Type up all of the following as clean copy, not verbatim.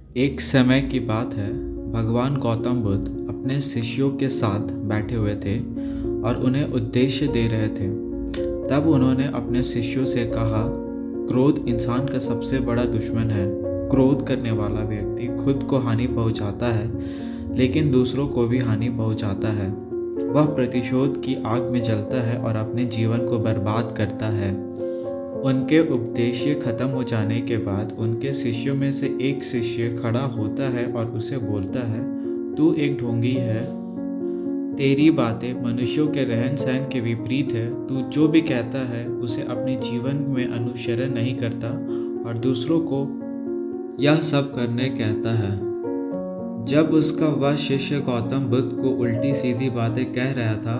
एक समय की बात है। भगवान गौतम बुद्ध अपने शिष्यों के साथ बैठे हुए थे और उन्हें उद्देश्य दे रहे थे। तब उन्होंने अपने शिष्यों से कहा, क्रोध इंसान का सबसे बड़ा दुश्मन है। क्रोध करने वाला व्यक्ति खुद को हानि पहुंचाता है, लेकिन दूसरों को भी हानि पहुंचाता है। वह प्रतिशोध की आग में जलता है और अपने जीवन को बर्बाद करता है। उनके उपदेश खत्म हो जाने के बाद उनके शिष्यों में से एक शिष्य खड़ा होता है और उसे बोलता है, तू एक ढोंगी है। तेरी बातें मनुष्यों के रहन सहन के विपरीत है। तू जो भी कहता है उसे अपने जीवन में अनुसरण नहीं करता और दूसरों को यह सब करने कहता है। जब उसका वह शिष्य गौतम बुद्ध को उल्टी सीधी बातें कह रहा था,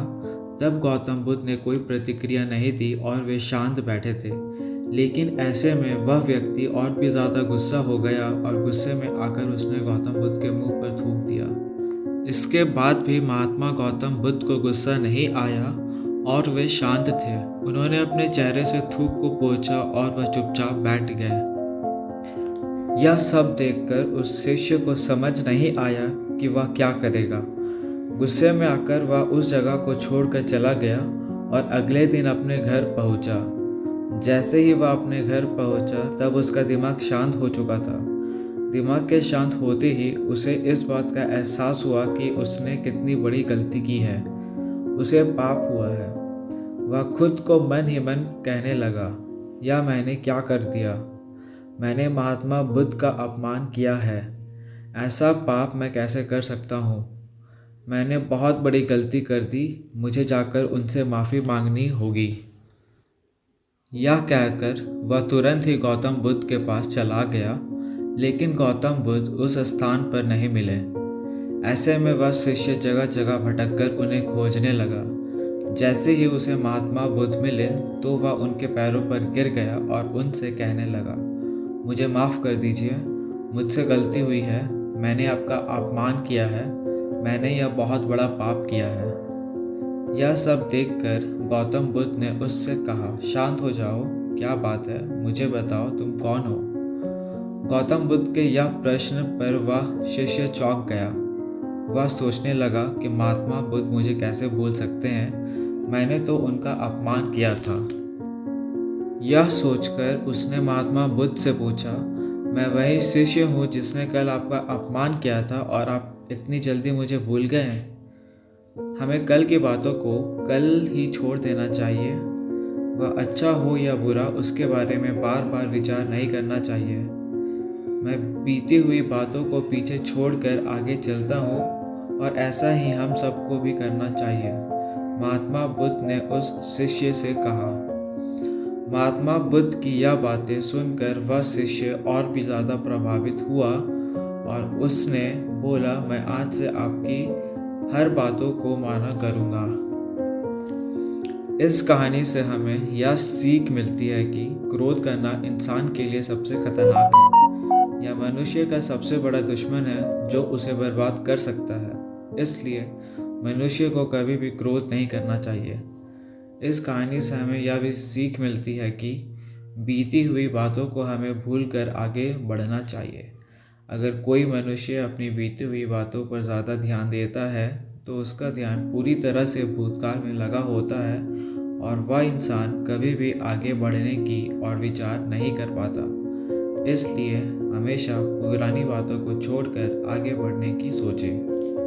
तब गौतम बुद्ध ने कोई प्रतिक्रिया नहीं दी और वे शांत बैठे थे। लेकिन ऐसे में वह व्यक्ति और भी ज़्यादा गुस्सा हो गया और गुस्से में आकर उसने गौतम बुद्ध के मुंह पर थूक दिया। इसके बाद भी महात्मा गौतम बुद्ध को गुस्सा नहीं आया और वे शांत थे। उन्होंने अपने चेहरे से थूक को पोंछा और वह चुपचाप बैठ गए। यह सब देखकर उस शिष्य को समझ नहीं आया कि वह क्या करेगा। गुस्से में आकर वह उस जगह को छोड़कर चला गया और अगले दिन अपने घर पहुंचा। जैसे ही वह अपने घर पहुंचा, तब उसका दिमाग शांत हो चुका था। दिमाग के शांत होते ही उसे इस बात का एहसास हुआ कि उसने कितनी बड़ी गलती की है। उसे पाप हुआ है। वह खुद को मन ही मन कहने लगा, यह मैंने क्या कर दिया? मैंने महात्मा बुद्ध का अपमान किया है। ऐसा पाप मैं कैसे कर सकता हूँ? मैंने बहुत बड़ी गलती कर दी। मुझे जाकर उनसे माफ़ी मांगनी होगी। यह कहकर वह तुरंत ही गौतम बुद्ध के पास चला गया, लेकिन गौतम बुद्ध उस स्थान पर नहीं मिले। ऐसे में वह शिष्य जगह जगह भटककर उन्हें खोजने लगा। जैसे ही उसे महात्मा बुद्ध मिले, तो वह उनके पैरों पर गिर गया और उनसे कहने लगा, मुझे माफ़ कर दीजिए, मुझसे गलती हुई है। मैंने आपका अपमान किया है। मैंने यह बहुत बड़ा पाप किया है। यह सब देखकर गौतम बुद्ध ने उससे कहा, शांत हो जाओ, क्या बात है? मुझे बताओ, तुम कौन हो? गौतम बुद्ध के यह प्रश्न पर वह शिष्य चौंक गया। वह सोचने लगा कि महात्मा बुद्ध मुझे कैसे भूल सकते हैं? मैंने तो उनका अपमान किया था। यह सोचकर उसने महात्मा बुद्ध से पूछा, मैं वही शिष्य हूँ जिसने कल आपका अपमान किया था और आप इतनी जल्दी मुझे भूल गए हैं? हमें कल की बातों को कल ही छोड़ देना चाहिए। वह अच्छा हो या बुरा, उसके बारे में बार बार विचार नहीं करना चाहिए। मैं बीती हुई बातों को पीछे छोड़कर आगे चलता हूँ और ऐसा ही हम सबको भी करना चाहिए। महात्मा बुद्ध ने उस शिष्य से कहा। महात्मा बुद्ध की यह बातें सुनकर वह शिष्य और भी ज़्यादा प्रभावित हुआ और उसने बोला, मैं आज से आपकी हर बातों को माना करूँगा। इस कहानी से हमें यह सीख मिलती है कि क्रोध करना इंसान के लिए सबसे खतरनाक है। यह मनुष्य का सबसे बड़ा दुश्मन है जो उसे बर्बाद कर सकता है। इसलिए मनुष्य को कभी भी क्रोध नहीं करना चाहिए। इस कहानी से हमें यह भी सीख मिलती है कि बीती हुई बातों को हमें भूलकर आगे बढ़ना चाहिए। अगर कोई मनुष्य अपनी बीती हुई बातों पर ज़्यादा ध्यान देता है, तो उसका ध्यान पूरी तरह से भूतकाल में लगा होता है और वह इंसान कभी भी आगे बढ़ने की और विचार नहीं कर पाता। इसलिए हमेशा पुरानी बातों को छोड़कर आगे बढ़ने की सोचें।